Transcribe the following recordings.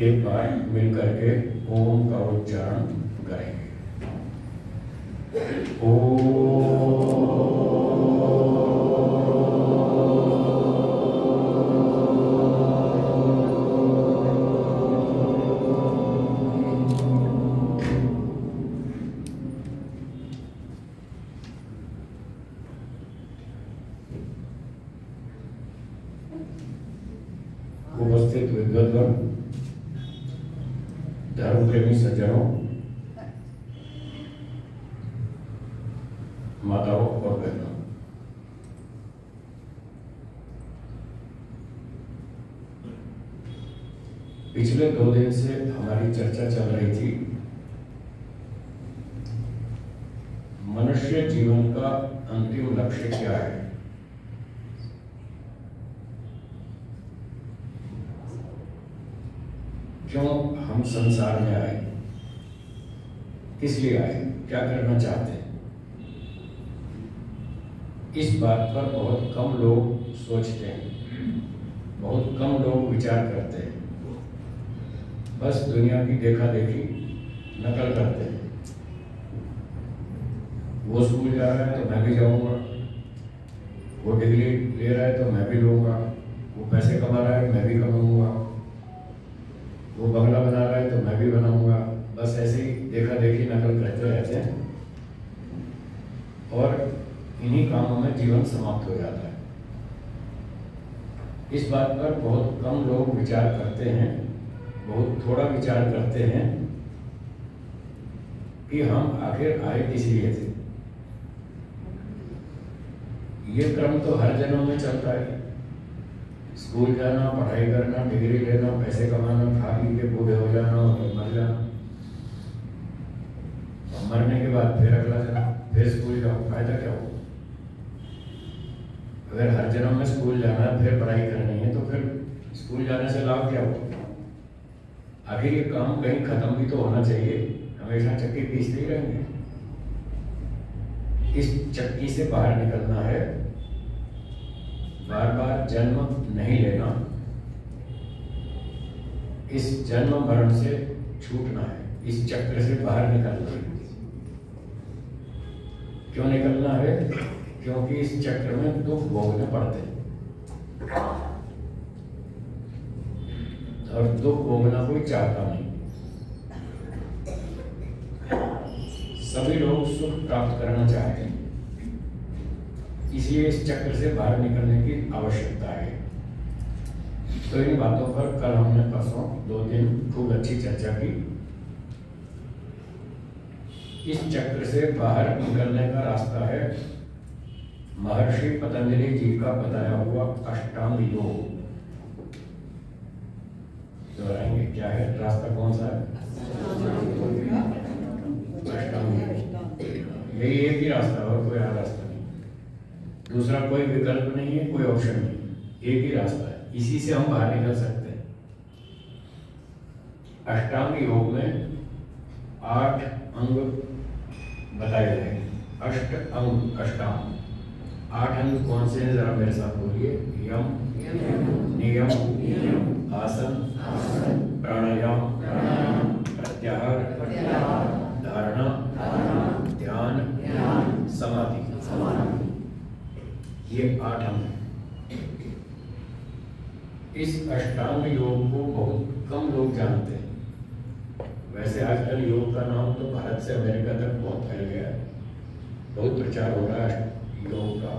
एक बार मिल करके ओम का उच्चारण करेंगे। उपस्थित विद्वद्गण, धर्म प्रेमी सज्जनों, माताओं और बहनों, पिछले 2 दिन से हमारी चर्चा चल रही थी मनुष्य जीवन का अंतिम लक्ष्य क्या है। क्यों हम संसार में आए, किस लिए आए, क्या करना चाहते हैं। इस बात पर बहुत कम लोग सोचते हैं, बहुत कम लोग विचार करते हैं, बस दुनिया की देखा देखी नकल करते हैं। वो स्कूल जा रहा है तो मैं भी जाऊंगा, वो डिग्री ले रहा है तो मैं भी लूंगा, वो पैसे कमा रहा है मैं भी कमाऊंगा, वो बंगला बना रहा है तो मैं भी बनाऊंगा। बस ऐसे ही देखा देखी नकल करते रहते हैं और इन्हीं कामों में जीवन समाप्त हो जाता है। इस बात पर बहुत कम लोग विचार करते हैं, बहुत थोड़ा विचार करते हैं कि हम आखिर आए किस लिए थे। ये क्रम तो हर जन्म में चलता है, स्कूल जाना, पढ़ाई करना, डिग्री लेना, पैसे कमाना, खा पी के बूढ़े हो जाना और मर जाना, और मरने के बाद फिर अगला जन्म, फिर स्कूल जाओ, फायदा क्या हो। अगर हर जन्म में स्कूल जाना है, फिर पढ़ाई करनी है, तो फिर स्कूल जाने से लाभ क्या हो। आखिर ये काम कहीं खत्म भी तो होना चाहिए, हमेशा चक्की पीसते ही रहेंगे। इस चक्की से बाहर निकलना है, बार बार जन्म नहीं लेना, इस जन्म मरण से छूटना है, इस चक्र से बाहर निकलना है। क्यों निकलना है? क्योंकि इस चक्र में दुख भोगने पड़ते हैं और दुख भोगना कोई चाहता नहीं। सभी लोग सुख प्राप्त करना चाहते हैं, इसलिए इस चक्र से बाहर निकलने की आवश्यकता है। तो इन बातों पर कल हमने परसों 2 दिन खूब अच्छी चर्चा की। इस चक्र से बाहर निकलने का रास्ता है महर्षि पतंजलि जी का बताया हुआ अष्टांग योग। दोहराएंगे, क्या है रास्ता, कौन सा है? अष्टांग योग। यही एक ही रास्ता और कोई और रास्ता नहीं, दूसरा कोई विकल्प नहीं है, कोई ऑप्शन नहीं, एक ही रास्ता है, इसी से हम बाहर निकल सकते हैं। अष्टांग योग में 8 अंग बताए गए, अष्ट अंग, अष्टांग। 8 अंग कौन से हैं, जरा मेरे साथ बोलिए। यम, नियम, आसन, प्राणायाम, प्रत्याहार, धारणा, ध्यान, समाधि। ये 8 अंग हैं। इस अष्टांग योग को बहुत कम लोग जानते हैं। वैसे आजकल योग का नाम तो भारत से अमेरिका तक बहुत फैल गया है, बहुत प्रचार हो रहा है योग का,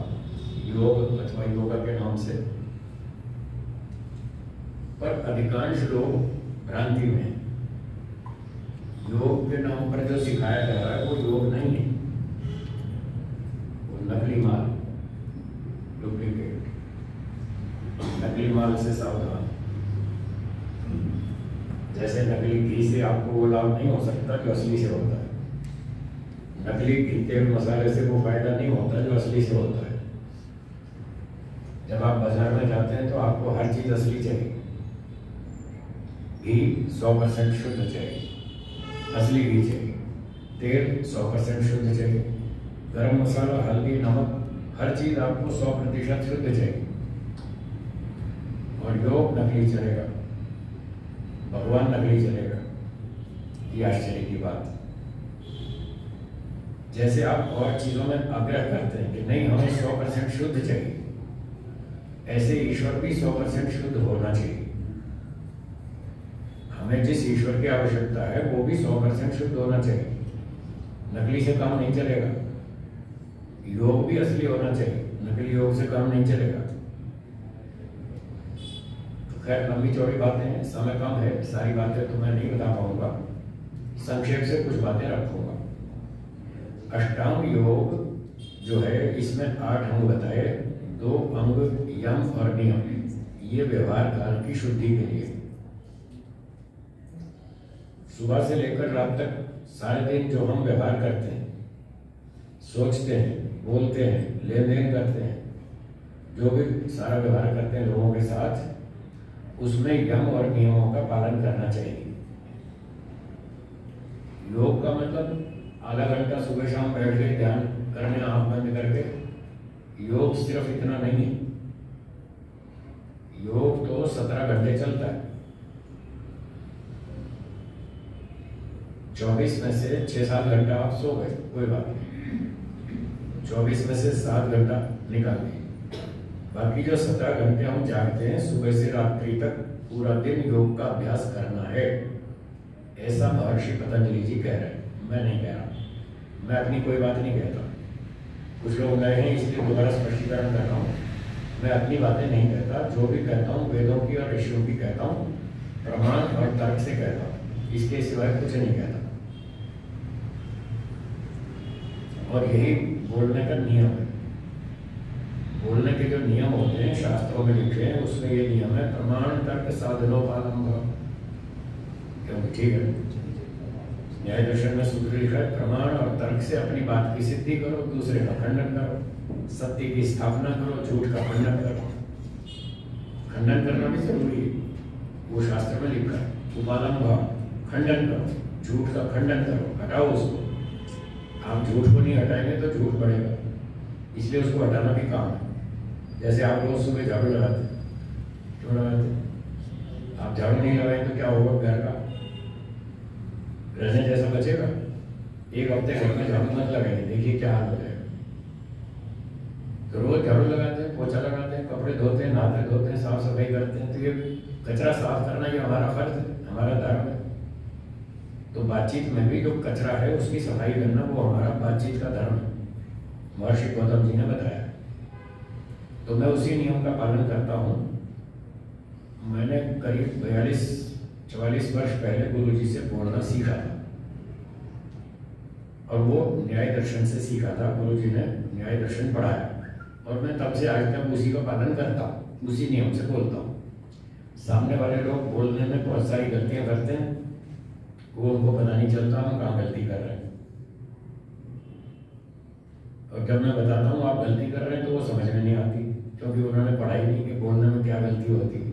योग अथवा योगा के नाम से। पर अधिकांश लोग भ्रांति में हैं। योग के नाम पर जो सिखाया जा रहा है वो योग नहीं है, वो नकली माल, डुप्लीकेट। नकली माल से सावधान। जैसे नकली घी से आपको वो लाभ नहीं हो सकता जो असली से होता है, नकली घी तेल मसाले से वो फायदा नहीं होता जो असली से होता है। जब आप बाजार में जाते हैं तो आपको हर चीज असली चाहिए। घी 100% शुद्ध चाहिए, असली घी चाहिए। तेल 100% शुद्ध चाहिए। गरम मसाला, हल्दी, नमक, हर चीज आपको 100% शुद्ध चाहिए। और योग नकली चलेगा, भगवान नकली चलेगा, ये आश्चर्य की बात। जैसे आप और चीजों में आग्रह करते हैं कि नहीं हमें 100% शुद्ध चाहिए, ऐसे ईश्वर भी 100% शुद्ध होना चाहिए। हमें जिस ईश्वर की आवश्यकता है वो भी 100% शुद्ध होना चाहिए। नकली से काम नहीं चलेगा। योग भी असली होना चाहिए, नकली योग से काम नहीं चलेगा। तो खैर लंबी चौड़ी बातें हैं, समय कम है, सारी बातें तो मैं नहीं बता पाऊंगा, संक्षेप से कुछ बातें रखूंगा। अष्टांग योग जो है इसमें 8 अंग बताए, 2 अंग यम और नियम, ये व्यवहार काल की शुद्धि के लिए। सुबह से लेकर रात तक सारे दिन जो हम व्यवहार करते हैं, सोचते हैं, बोलते हैं, लेन देन करते हैं, जो भी सारा व्यवहार करते हैं लोगों के साथ, उसमें यम और नियमों का पालन करना चाहिए। योग का मतलब आधा घंटा सुबह शाम बैठ के ध्यान करने आंख बंद करके, योग सिर्फ इतना नहीं है। योग तो 17 घंटे चलता है। 24 में से 6-7 घंटा आप सो गए, कोई बात नहीं, 24 में से 7 घंटा निकाल दिए, बाकी जो 17 घंटे हम जागते हैं सुबह से रात्रि तक, पूरा दिन योग का अभ्यास करना है, ऐसा महर्षि पतंजलि जी कह रहे हैं। मैं नहीं कह रहा, मैं अपनी कोई बात नहीं कहता। कुछ लोग नए हैं इसलिए दोबारा स्पष्टीकरण कर रहा हूँ। मैं अपनी बातें नहीं कहता, जो भी कहता हूँ वेदों की और ऋषियों की कहता हूँ, प्रमाण और तर्क से कहता हूँ, इसके सिवाय कुछ नहीं कहता। और यही बोलने का नियम है। बोलने के जो नियम होते हैं शास्त्रों में लिखे हैं, उसमें ये नियम है प्रमाण तर्क साधनोपालंब। क्योंकि ठीक है, न्याय दर्शन में सूत्र लिखा है प्रमाण और तर्क से अपनी बात की सिद्धि करो, दूसरे का खंडन करो, सत्य की स्थापना करो, झूठ का खंडन करो। खंडन करना भी जरूरी है, वो शास्त्र में लिखा है। उपालंब, खंडन करो, झूठ का खंडन करो, हटाओ उसको। आप झूठ को नहीं हटाएंगे तो झूठ बढ़ेगा, इसलिए उसको हटाना भी काम है। जैसे आप रोज सुबह झाड़ू लगाते, क्यों लगाते? आप झाड़ू नहीं लगाएंगे तो क्या होगा? घर का रहने जैसा बचेगा। एक हफ्ते घर में झाड़ू मत लगाएंगे, देखिए क्या हाल हो जाएगा। तो रोज झाड़ू लगाते हैं, पोछा लगाते हैं, कपड़े धोते हैं, नहाते धोते हैं, साफ सफाई करते हैं, तो ये कचरा साफ करना ये हमारा फर्ज है, हमारा धर्म है। तो बातचीत में भी जो कचरा है उसकी सफाई करना वो हमारा बातचीत का धर्म है, महर्षि गौतम जी ने बताया। तो मैं उसी नियम का पालन करता हूँ। मैंने करीब 42-44 वर्ष पहले गुरु जी से बोलना सीखा था, और वो न्याय दर्शन से सीखा था। गुरु जी ने न्याय दर्शन पढ़ाया, और मैं तब से आज तक उसी का पालन करता हूँ, उसी नियम से बोलता हूँ। सामने वाले लोग बोलने में बहुत सारी गलतियाँ करते हैं, वो उनको पता नहीं चलता हम कहाँ गलती कर रहे हैं। और जब मैं बताता हूँ आप गलती कर रहे हैं तो वो समझ में नहीं आती, क्योंकि उन्होंने पढ़ाई नहीं कि बोलने में क्या गलती होती है।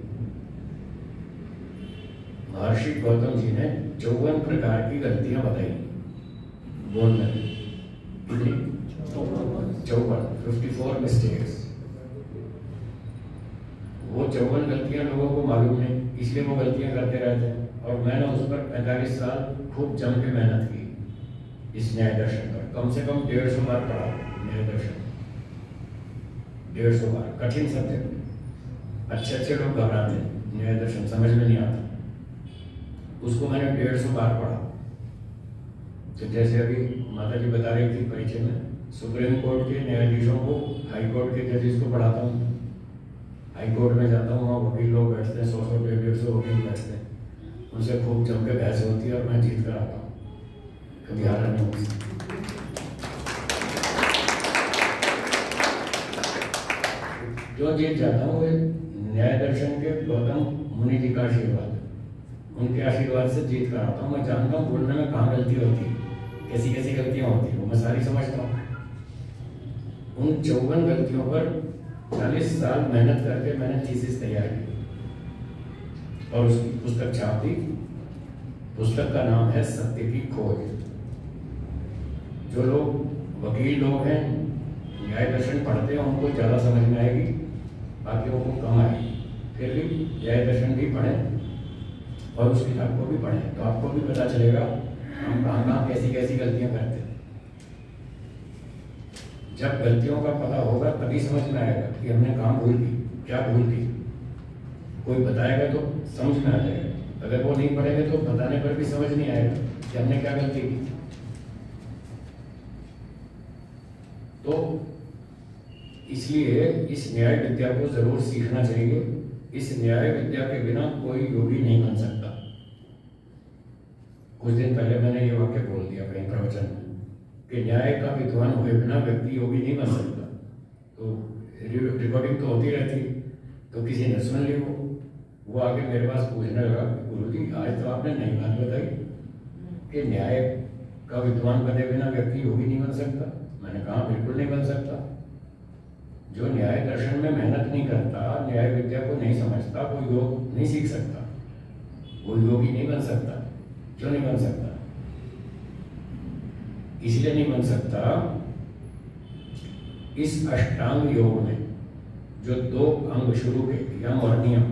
महर्षि गौतम जी ने 54 प्रकार की गलतियां बताई बोलने में। कितनी? 54 मिस्टेक्स। वो 54 गलतियां लोगों को मालूम नहीं, इसलिए वो गलतियां करते रहते हैं। और मैंने उस पर 45 साल खूब जम के मेहनत की इस न्याय दर्शन पर। कम से कम 150 बार पढ़ा न्याय दर्शन, 150 बार। कठिन सब्जेक्ट, अच्छे लोग घबराते हैं, न्याय दर्शन समझ में नहीं आता, उसको मैंने 150 बार पढ़ा। तो जैसे अभी माता जी बता रही थी परिचय में, सुप्रीम कोर्ट के न्यायाधीशों को हाई कोर्ट के जजेस को पढ़ाता हूँ। हाई कोर्ट में जाता हूँ, वहाँ वकील लोग बैठते हैं, 100-100, 150 वकील बैठते हैं, उनसे खूब जम के बहस होती है और मैं जीत कर आता हूँ, कभी हारा नहीं होती। जो जीत जाता हूँ वो न्याय दर्शन के गौतम मुनि जी का आशीर्वाद, उनके आशीर्वाद से जीत कर आता हूँ। मैं जानता हूँ बोलने में कहाँ गलती होती है, कैसी कैसी गलतियाँ होती हैं, वो मैं सारी समझता हूँ। उन 54 गलतियों पर 40 साल मेहनत करके मैंने थीसिस तैयार की और उसकी पुस्तक छाप दी। पुस्तक का नाम है सत्य की खोज। जो लोग वकील लोग हैं, न्याय दर्शन पढ़ते हैं, उनको ज़्यादा समझ में आएगी, बाकियों को कम आएगी। फिर भी न्याय दर्शन भी पढ़ें और उस किताब को भी पढ़ें तो आपको भी पता चलेगा हम कहाँ कहाँ कैसी कैसी गलतियाँ करते हैं। जब गलतियों का पता होगा तभी समझ में आएगा कि हमने कहाँ भूल की, क्या भूल की। कोई बताएगा तो समझ में आ जाएगा, अगर वो नहीं पढ़ेंगे तो बताने पर भी समझ नहीं आएगा कि हमने क्या गलती की। तो इसलिए इस न्याय विद्या को जरूर सीखना चाहिए। इस न्याय विद्या के बिना कोई योगी नहीं बन सकता। कुछ दिन पहले मैंने ये वाक्य बोल दिया कहीं प्रवचन में कि न्याय का विद्वान हुए बिना व्यक्ति योगी नहीं बन सकता। तो रिकॉर्डिंग तो होती रहती, तो किसी ने सुन ली, वो आके मेरे पास पूछने लगा, गुरुजी आज तो आपने नई बात बताई कि न्याय का विद्वान बने बिना व्यक्ति योगी नहीं बन सकता। मैंने कहा बिल्कुल नहीं बन सकता। जो न्याय दर्शन में मेहनत नहीं करता, न्याय विद्या को नहीं समझता, वो योग नहीं सीख सकता, वो योगी नहीं बन सकता। क्यों नहीं बन सकता? इसलिए नहीं बन सकता, इस अष्टांग योग में जो 2 अंग शुरू के यम और नियम,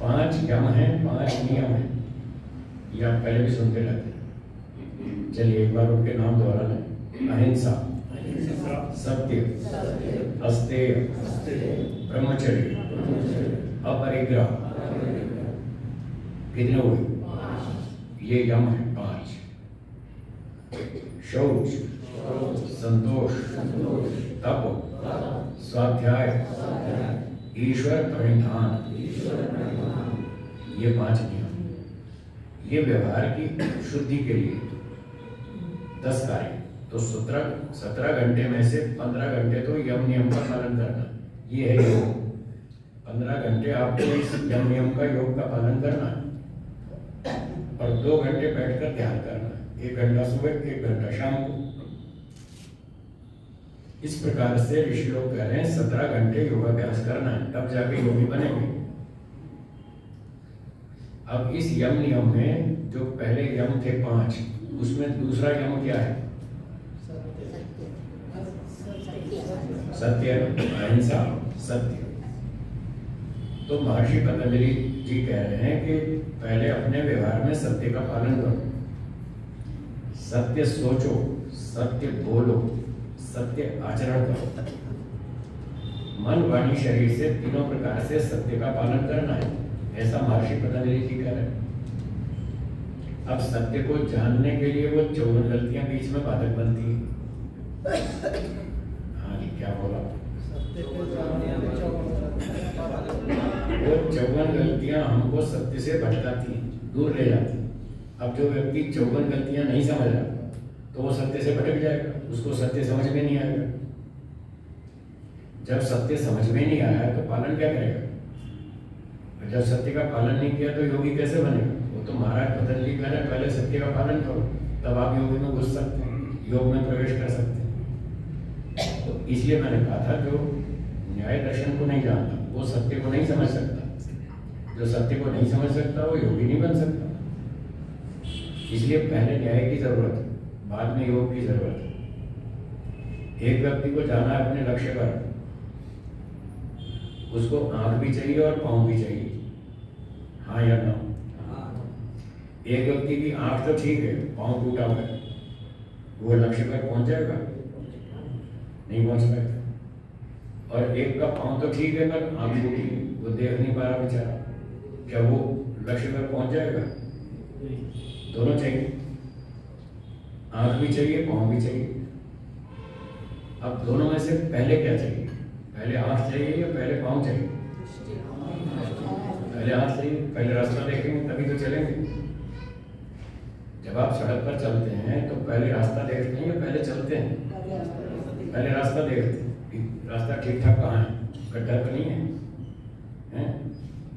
5 यम हैं, 5 नियम हैं, ये आप पहले भी सुनते रहते हैं। चलिए एक बार उनके नाम दोहरा लें। अहिंसा, सत्य, अस्तेय, ब्रह्मचर्य, अपरिग्रह। कितने हुए? ये यम है 5। शौच, संतोष, तप, स्वाध्याय, ईश्वर प्रणिधान, ये 5 नियम। ये व्यवहार की शुद्धि के लिए 10 कार्य। तो 17 घंटे में से 15 घंटे तो यम नियम का पालन करना, ये है योग। 15 घंटे आपको इस यम नियम का योग का पालन करना है और 2 घंटे बैठकर ध्यान करना है। 1 घंटा सुबह, 1 घंटा शाम को। इस प्रकार से ऋषि लोग कह रहे हैं 17 घंटे योगाभ्यास करना है, तब जाके योगी बनेंगे। अब इस यम नियम में जो पहले यम थे 5, उसमें दूसरा यम क्या है? सत्य, अहिंसा, सत्य। तो महर्षि पतंजलि जी कह रहे हैं कि पहले अपने व्यवहार में सत्य का पालन करो, सत्य सोचो, सत्य बोलो, सत्य आचरण करो। मन, वाणी, शरीर से तीनों प्रकार से सत्य का पालन करना है, ऐसा महर्षि पतंजलि जी कह रहे हैं। अब सत्य को जानने के लिए वो 54 गलतियां बीच में बाधक बनती है। हाँ जी, क्या बोला? वो 54 गलतियां हमको सत्य से भटकाती हैं, दूर ले जाती हैं। अब जो व्यक्ति 54 गलतियां नहीं समझ रहा तो वो सत्य से भटक जाएगा, उसको सत्य समझ में नहीं आएगा। जब सत्य समझ में नहीं आया तो पालन क्या करेगा? जब सत्य का पालन नहीं किया तो योगी कैसे बनेगा? वो तो महाराज पतंजलि कह रहे हैं पहले सत्य का पालन करो, तब आप योगी में घुस सकते हैं, योग में प्रवेश कर सकते हैं। तो इसलिए मैंने कहा था जो न्याय दर्शन को नहीं जानता वो सत्य को नहीं समझ सकता, जो सत्य को नहीं समझ सकता वो योगी नहीं बन सकता। इसलिए पहले न्याय की जरूरत है, बाद में योग की जरूरत है। एक व्यक्ति को जाना है अपने लक्ष्य पर, उसको आंख भी चाहिए और पांव भी चाहिए, हाँ या ना? एक व्यक्ति की आंख तो ठीक है, पांव टूटा हुआ है, वो लक्ष्य पर पहुंच जाएगा? नहीं पहुंच पाएगा। और एक का पांव तो ठीक है पर आंख टूटी है, वो देख नहीं पा रहा बेचारा, क्या वो लक्ष्य पर पहुंच जाएगा? दोनों चाहिए, आंख भी चाहिए, पांव भी चाहिए। अब दोनों में से पहले क्या चाहिए? पहले आंख चाहिए या पहले पांव चाहिए? पहले आंख चाहिए, पहले रास्ता देखेंगे तभी तो चलेंगे। जब आप सड़क पर चलते हैं तो पहले रास्ता देखते हैं या पहले चलते हैं? पहले रास्ता देखते हैं, रास्ता ठीक ठाक कहाँ है, गड्ढा तो नहीं है,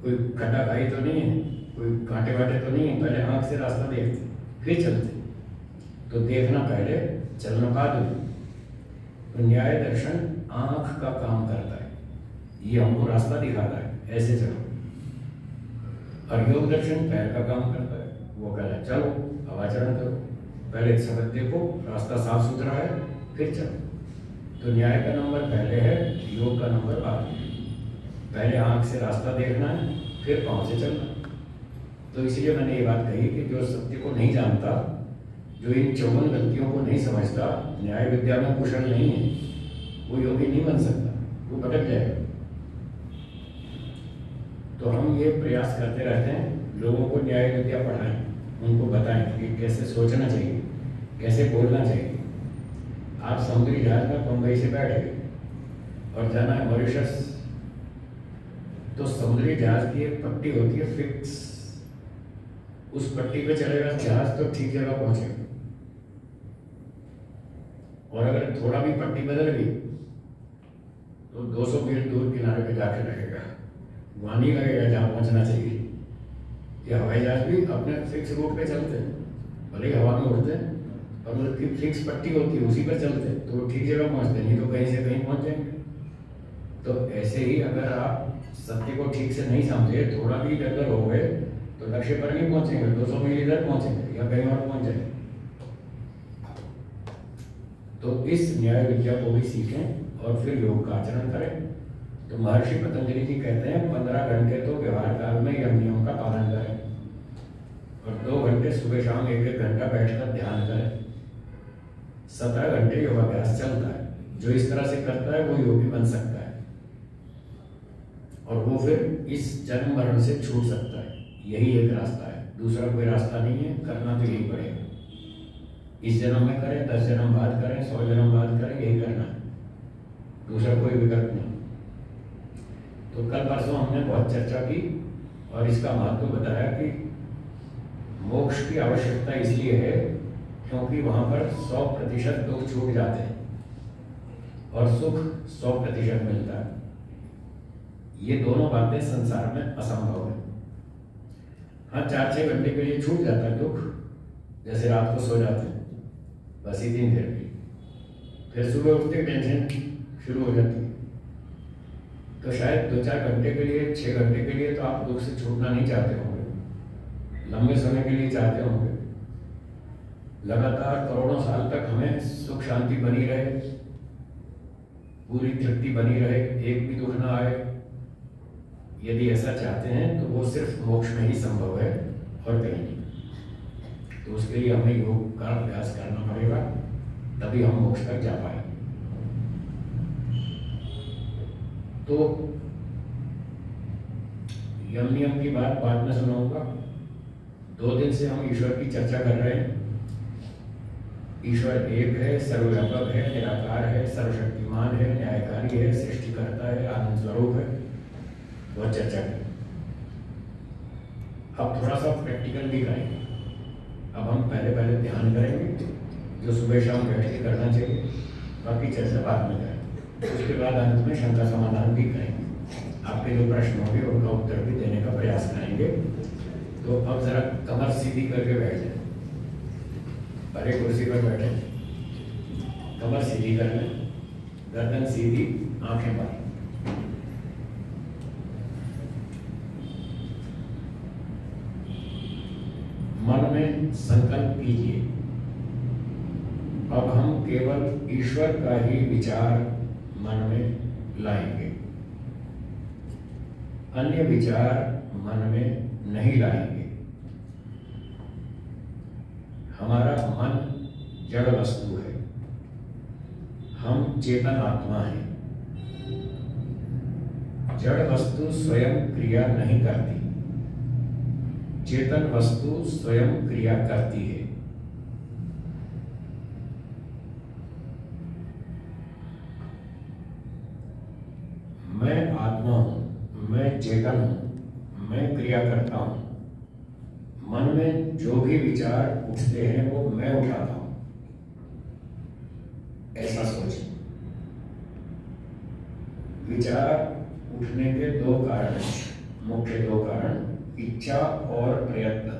कोई खड्डा खाई तो नहीं है, कोई कांटे वाटे तो नहीं है। पहले आंख से रास्ता देखते फिर चलते। तो देखना पहले, चलना बाद में। तो न्याय दर्शन आंख का काम करता है, ये हमको रास्ता दिखाता है, ऐसे चलो। और योग दर्शन पैर का काम करता है, वो कहता है चलो अब आचरण करो, पहले सबक देखो रास्ता साफ सुथरा है फिर चलो। तो न्याय का नंबर पहले है, योग का नंबर बाद में। पहले आँख से रास्ता देखना है, फिर पाँव से चलना। तो इसलिए मैंने ये बात कही कि जो सत्य को नहीं जानता, जो इन 54 गलतियों को नहीं समझता, न्याय विद्या में कुशल नहीं है, वो योगी नहीं बन सकता, वो भटक जाएगा। तो हम ये प्रयास करते रहते हैं, लोगों को न्याय विद्या पढ़ाएं, उनको बताएं कि कैसे सोचना चाहिए, कैसे बोलना चाहिए। आप समुद्री जहाज में बम्बई से बैठ गए और जाना है मॉरिशस, तो समुद्री जहाज की एक पट्टी होती है फिक्स, उस पट्टी पे चलेगा जहाज तो ठीक जगह पहुंचेगा। और अगर थोड़ा भी पट्टी बदल गई तो 200 मील दूर किनारे पे जाके लगेगा, वहां नहीं लगेगा जहां पहुंचना चाहिए। ये हवाई जहाज भी अपने फिक्स रूट पे चलते हैं, भले ही हवा में उड़ते हैं, और उसकी फिक्स पट्टी होती है, उसी पर चलते हैं, तो ठीक जगह पहुंचते हैं, नहीं तो कहीं से कहीं पहुंच जाएंगे। तो ऐसे ही अगर आप सत्य को ठीक से नहीं समझे, थोड़ा भी इधर हो गए तो लक्ष्य पर नहीं पहुंचेंगे, 200 मील इधर पहुंचेंगे या कहीं और पहुंच जाएंगे। तो इस न्याय विद्या को भी सीखें और फिर योग का आचरण करें। तो महर्षि पतंजलि जी कहते हैं 15 घंटे तो व्यवहार काल में यम नियम का पालन करें और 2 घंटे सुबह शाम 1-1 घंटा बैठकर ध्यान करें। 17 घंटे योगाभ्यास चलता है। जो इस तरह से करता है वो योगी बन सकता है और वो फिर इस जन्म मरण से छूट सकता है। यही एक रास्ता है, दूसरा कोई रास्ता नहीं है। करना तो यही पड़ेगा। इस जन्म में करें, 10 जन्म बाद करें, 100 जन्म बाद करें, यही करना है, दूसरा कोई विकल्प नहीं। तो कल परसों हमने बहुत चर्चा की और इसका महत्व बताया कि मोक्ष की आवश्यकता इसलिए है क्योंकि वहां पर 100% दुख छूट जाते हैं और सुख 100% मिलता है। ये दोनों बातें संसार में असंभव है। हाँ, 4-6 घंटे के लिए छूट जाता है दुख, जैसे रात को सो जाते हैं, बस इतनी देर की, फिर सुबह उठते टेंशन शुरू हो जाती है। तो शायद 2-4 घंटे के लिए, 6 घंटे के लिए तो आप दुख से छूटना नहीं चाहते होंगे, लंबे समय के लिए चाहते होंगे। लगातार करोड़ों साल तक हमें सुख शांति बनी रहे, पूरी तृप्ति बनी रहे, एक भी दुख ना आए। यदि ऐसा चाहते हैं तो वो सिर्फ मोक्ष में ही संभव है और कहीं नहीं। तो उसके लिए हमें योग का अभ्यास करना पड़ेगा, तभी हम मोक्ष तक जा पाएंगे। तो यम नियम की बात बाद में सुनाऊंगा। 2 दिन से हम ईश्वर की चर्चा कर रहे हैं। ईश्वर एक है, सर्वव्यापक है, निराकार है, सर्वशक्तिमान है, न्यायकारी है, सृष्टिकर्ता है, आनंद स्वरूप है। वह चर्चा करें। अब थोड़ा सा प्रैक्टिकल भी करेंगे। अब हम पहले ध्यान करेंगे, जो सुबह शाम बैठ के करना चाहिए, बाकी चर्चा बाद में करें। उसके बाद अंत में शंका समाधान भी करेंगे। आपके जो प्रश्न होंगे उनका उत्तर भी देने का प्रयास करेंगे। तो अब जरा कमर सीधी करके बैठ जाए, पहले कुर्सी पर बैठे, कमर सीधी कर लें, गर्दन सीधी, आंखें बंद। मन में संकल्प कीजिए, अब हम केवल ईश्वर का ही विचार मन में लाएंगे, अन्य विचार मन में नहीं लाएंगे। हमारा मन जड़ वस्तु है, हम चेतन आत्मा हैं। जड़ वस्तु स्वयं क्रिया नहीं करती, चेतन वस्तु स्वयं क्रिया करती है। मैं आत्मा हूं, मैं चेतन हूं, मैं क्रिया करता हूं। मन में जो भी विचार उठते हैं वो मैं उठाता हूं, ऐसा सोचें। विचार उठने के 2 कारण हैं, मुख्य 2 कारण, इच्छा और प्रयत्न।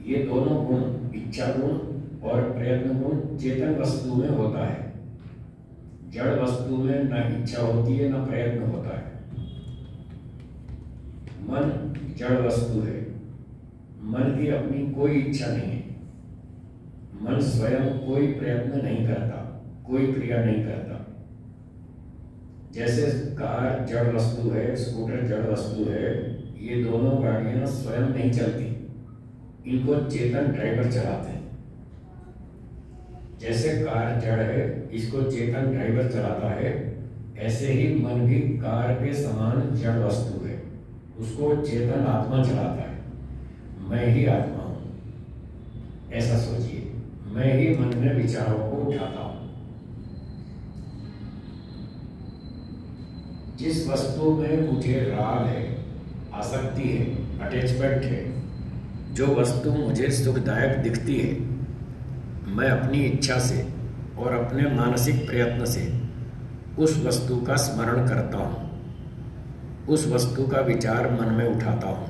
ये दोनों गुण, इच्छा गुण और प्रयत्न गुण, चेतन वस्तु में होता है। जड़ वस्तु में न इच्छा होती है न प्रयत्न होता है। मन जड़ वस्तु है, मन की अपनी कोई इच्छा नहीं है, मन स्वयं कोई प्रयत्न नहीं करता, कोई क्रिया नहीं करता। जैसे कार जड़ वस्तु है, स्कूटर जड़ वस्तु है, ये दोनों गाड़ियां स्वयं नहीं चलती, इनको चेतन ड्राइवर चलाते हैं। जैसे कार जड़ है, इसको चेतन ड्राइवर चलाता है, ऐसे ही मन भी कार के समान जड़ वस्तु है, उसको चेतन आत्मा चलाता है। मैं ही आत्मा हूं, ऐसा सोचिए। मैं ही मन में विचारों को उठाता हूं। जिस वस्तु में मुझे राग है, आसक्ति है, अटैचमेंट है, जो वस्तु मुझे सुखदायक दिखती है, मैं अपनी इच्छा से और अपने मानसिक प्रयत्न से उस वस्तु का स्मरण करता हूँ, उस वस्तु का विचार मन में उठाता हूँ,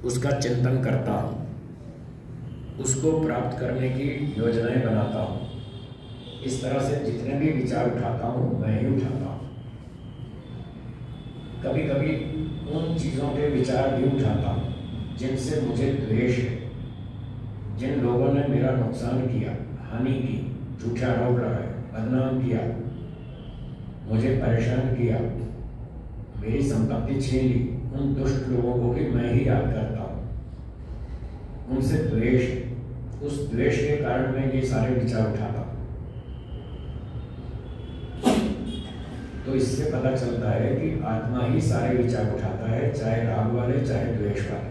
उसका चिंतन करता हूँ, उसको प्राप्त करने की योजनाएं बनाता हूँ। इस तरह से जितने भी विचार उठाता हूँ, मैं ही उठाता हूँ। कभी कभी उन चीज़ों के विचार भी उठाता हूँ जिनसे मुझे द्वेष है, जिन लोगों ने मेरा नुकसान किया, हानि की, झूठे आरोप लगाए, बदनाम किया, मुझे परेशान किया, मेरी संपत्ति छीन ली, उन दुष्ट लोगों को भी मैं ही याद करता हूँ। उनसे द्वेष है, उस द्वेष के कारण मैं ये सारे विचार उठाता हूँ। तो इससे पता चलता है कि आत्मा ही सारे विचार उठाता है, चाहे राग वाले चाहे द्वेष वाले।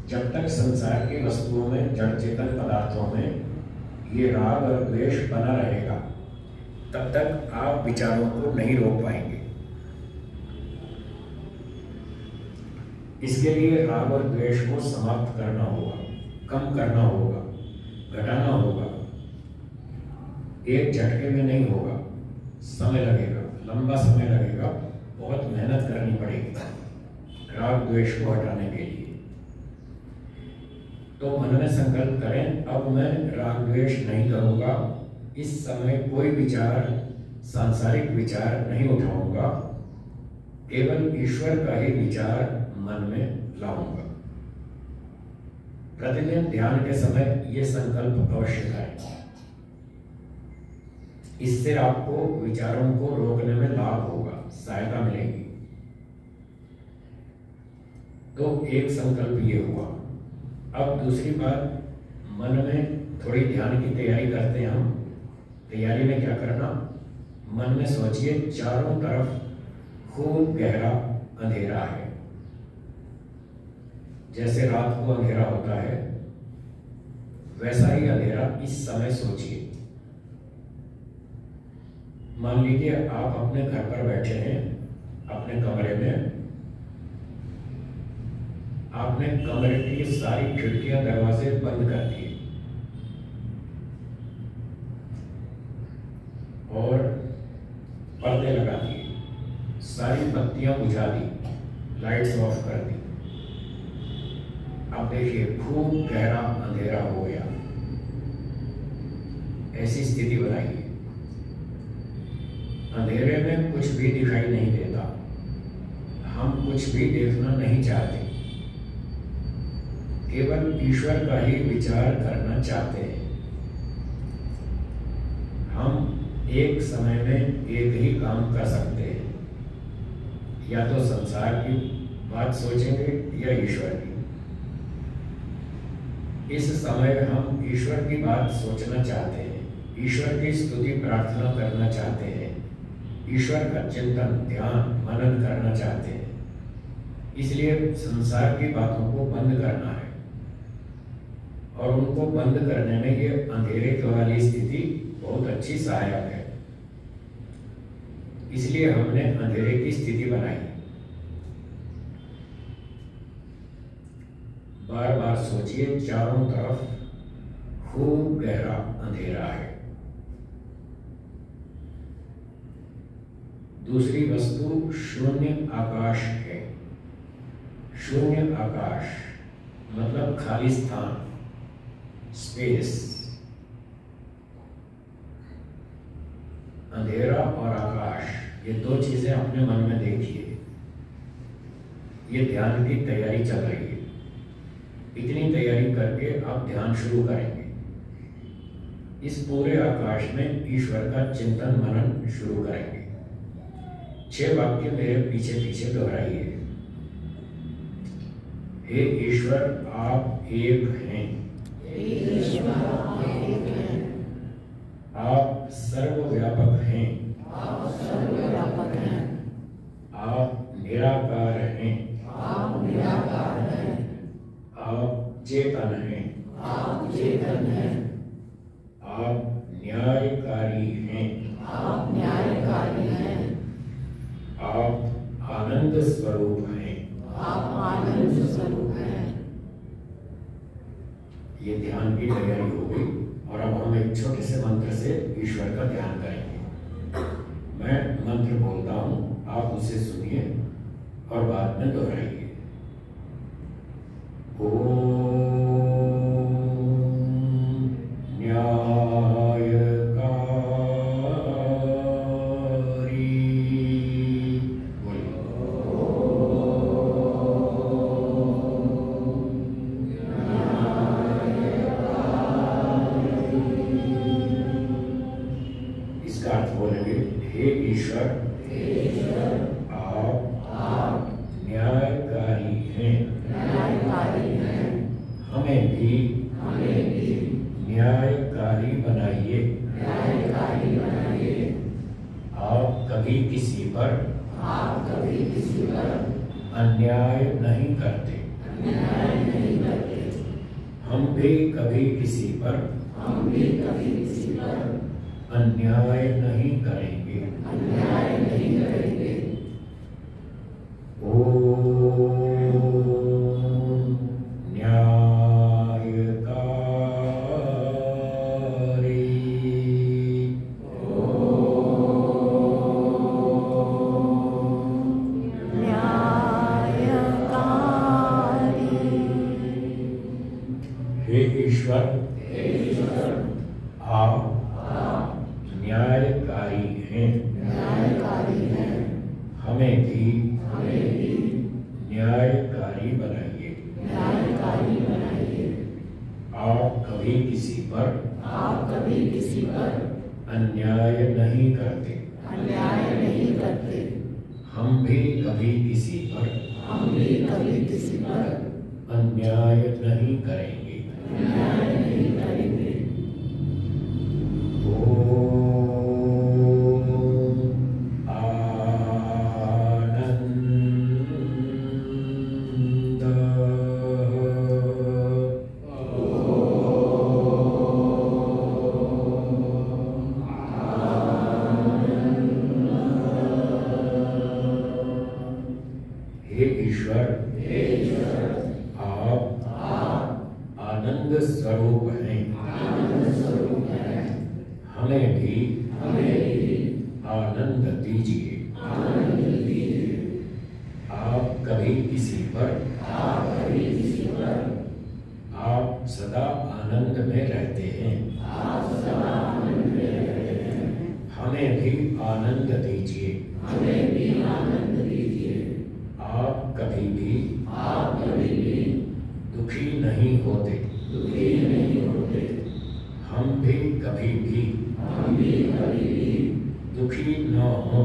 जब तक संसार की वस्तुओं में, जड़ चेतन पदार्थों में ये राग और द्वेष बना रहेगा, तब तक आप विचारों को नहीं रोक पाएंगे। इसके लिए राग और द्वेष को समाप्त करना होगा, कम करना होगा, घटाना होगा। एक झटके में नहीं होगा, समय लगेगा, लंबा समय लगेगा, बहुत मेहनत करनी पड़ेगी राग द्वेष को हटाने के लिए। तो मन में संकल्प करें, अब मैं राग द्वेष नहीं करूंगा, इस समय कोई विचार, सांसारिक विचार नहीं उठाऊंगा, केवल ईश्वर का ही विचार मन में लाऊंगा। प्रतिदिन ध्यान के समय ये संकल्प अवश्य करें। इससे आपको विचारों को रोकने में लाभ होगा, सहायता मिलेगी। तो एक संकल्प ये हुआ। अब दूसरी बात, मन में थोड़ी ध्यान की तैयारी करते हैं हम। तैयारी में क्या करना, मन में सोचिए चारों तरफ खूब गहरा अंधेरा है। जैसे रात को अंधेरा होता है, वैसा ही अंधेरा इस समय सोचिए। मान लीजिए आप अपने घर पर बैठे हैं, अपने कमरे में। आपने कमरे की सारी खिड़कियां, दरवाजे बंद कर दिए और पर्दे लगा दिए, सारी बत्तियां बुझा दी, लाइट्स ऑफ कर दी। अब देखिए खूब गहरा अंधेरा हो गया। ऐसी स्थिति बनाइए। अंधेरे में कुछ भी दिखाई नहीं देता, हम कुछ भी देखना नहीं चाहते, केवल ईश्वर का ही विचार करना चाहते हैं। हम एक समय में एक ही काम कर सकते हैं, या तो संसार की बात सोचेंगे या ईश्वर की। इस समय हम ईश्वर की बात सोचना चाहते हैं, ईश्वर की स्तुति प्रार्थना करना चाहते हैं, ईश्वर का चिंतन, ध्यान, मनन करना चाहते हैं। इसलिए संसार की बातों को बंद करना है, और उनको बंद करने में ये अंधेरे वाली स्थिति बहुत अच्छी सहायक है। इसलिए हमने अंधेरे की स्थिति बनाई। बार बार सोचिए चारों तरफ खूब गहरा अंधेरा है। दूसरी वस्तु शून्य आकाश है। शून्य आकाश मतलब खाली स्थान, स्पेस। अंधेरा और आकाश, ये दो चीजें अपने मन में देखिए। ये ध्यान की तैयारी चल रही है। इतनी तैयारी करके आप ध्यान शुरू करेंगे। इस पूरे आकाश में ईश्वर का चिंतन मनन शुरू करेंगे। 6 वाक्य मेरे पीछे पीछे दोहराइए। हे ईश्वर आप एक हैं। आप सर्वव्यापक हैं। आप निराकार हैं। आप चेतन हैं। आप न्यायकारी हैं। आप आनंद स्वरूप हैं। ये ध्यान की तैयारी हो गई और अब हम एक छोटे से मंत्र से ईश्वर का ध्यान करेंगे। मैं मंत्र बोलता हूँ, आप उसे सुनिए और बाद में दोहराइए। ओम न्यायकारी बनाइए। आप कभी किसी पर अन्याय नहीं करते। हम भी कभी किसी पर अन्याय नहीं करेंगे। ओम आप न्यायकारी हैं। हमें भी न्यायकारी बनाइए। आप कभी किसी पर अन्याय नहीं करते। हम भी कभी किसी पर अन्याय नहीं करेंगे। स्वरूप हैं। हमें भी आनंद दीजिए। आप कभी किसी पर आप सदा आनंद में रहते हैं। हमें भी आनंद दीजिए। आप कभी भी दुखी नहीं होते। हम भी कभी भी दुखी न हो।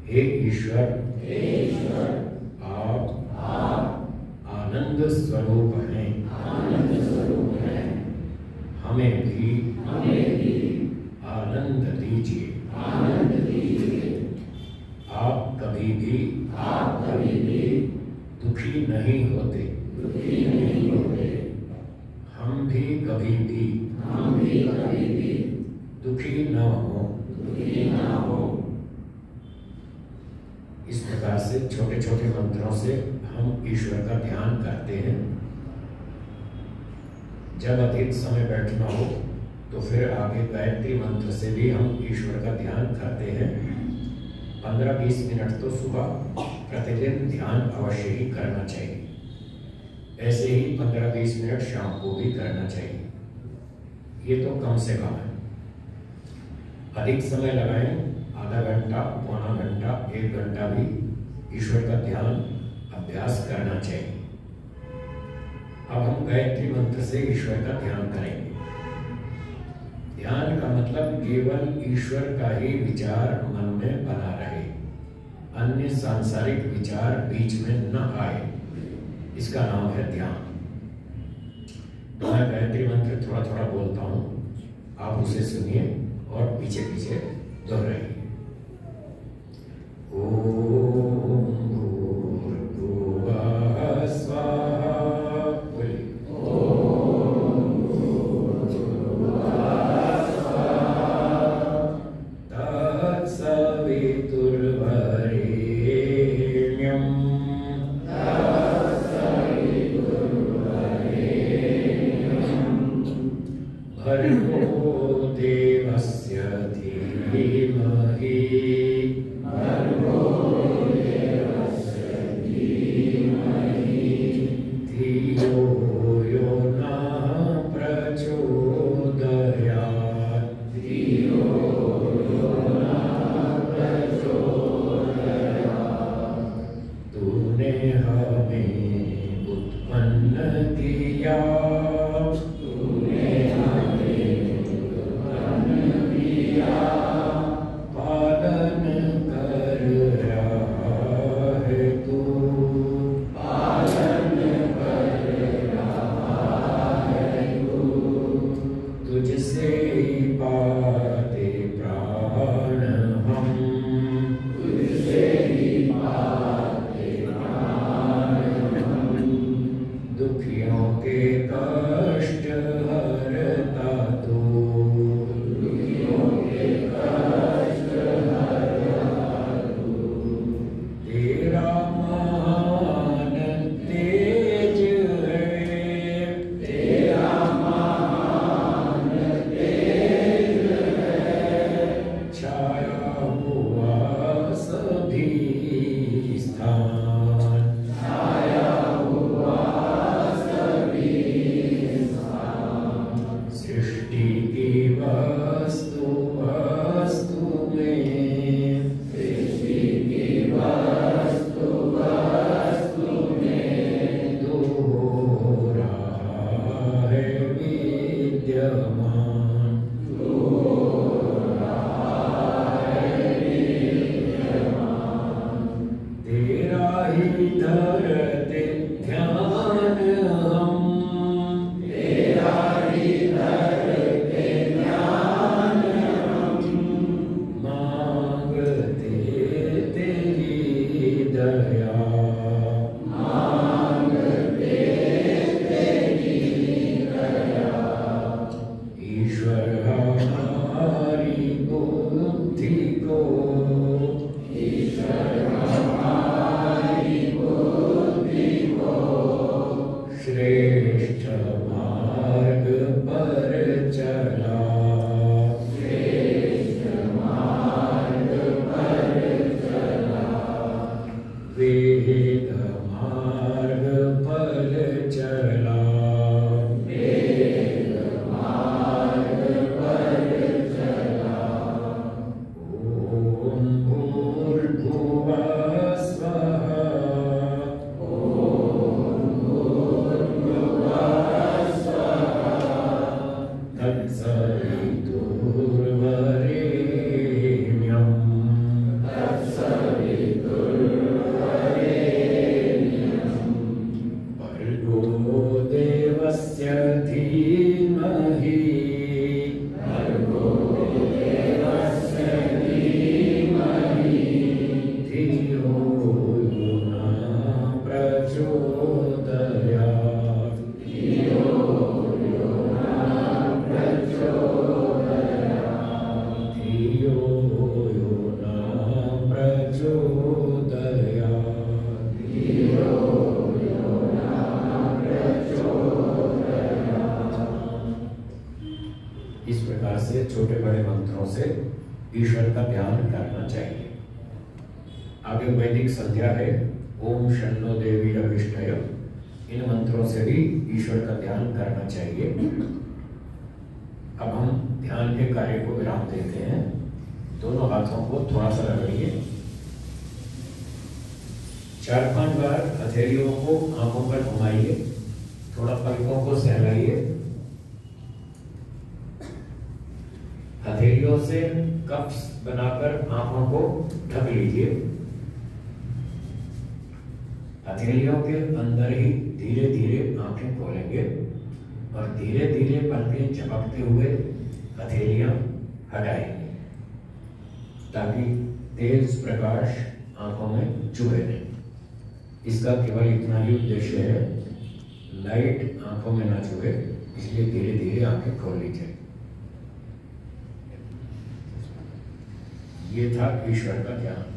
हे ईश्वर आप आनंद स्वरूप हैं। हमें भी आनंद दीजिए। आप कभी भी दुखी नहीं होते। हम भी कभी भी दुखी न हो। इस प्रकार से छोटे छोटे मंत्रों से हम ईश्वर का ध्यान करते हैं। जब अधिक समय बैठना हो तो फिर आगे गायत्री मंत्र से भी हम ईश्वर का ध्यान करते हैं। 15-20 मिनट तो सुबह प्रतिदिन ध्यान अवश्य ही करना चाहिए। ऐसे ही 15-20 मिनट शाम को भी करना चाहिए। ये तो कम से कम है। अधिक समय लगाएं, आधा घंटा, पौना घंटा, 1 घंटा भी ईश्वर का ध्यान अभ्यास करना चाहिए। अब हम गायत्री मंत्र से ईश्वर का ध्यान करेंगे। ध्यान का मतलब केवल ईश्वर का ही विचार मन में बना रहे, अन्य सांसारिक विचार बीच में न आए, इसका नाम है ध्यान। तो मैं गायत्री मंत्र थोड़ा थोड़ा बोलता हूं, आप उसे सुनिए और पीछे पीछे दोहराइए। ओम भूर्भुवः स्वाहा। छोटे बड़े मंत्रों से ईश्वर का ध्यान करना चाहिए। आगे वैदिक संध्या है, ओम शन्नो देवी रविष्टयम, इन मंत्रों से भी ईश्वर का ध्यान करना चाहिए। अब हम ध्यान के कार्य को विराम देते हैं। दोनों हाथों को थोड़ा सा रगड़िए। 4-5 बार हथेलियों को आंखों पर घुमाइए, थोड़ा पलकों को सहलाइए। हथेलियों से कप्स बनाकर आंखों को ढक लीजिए। हथेलियों के अंदर ही धीरे धीरे आंखें खोलेंगे और धीरे धीरे पलकें झपकते हुए हथेलियां हटाएंगे, ताकि तेज प्रकाश आंखों में चुभे नहीं। इसका केवल इतना ही उद्देश्य है, लाइट आंखों में ना चुभे, इसलिए धीरे धीरे आंखें खोल लीजिए। ये था ईश्वर का ध्यान।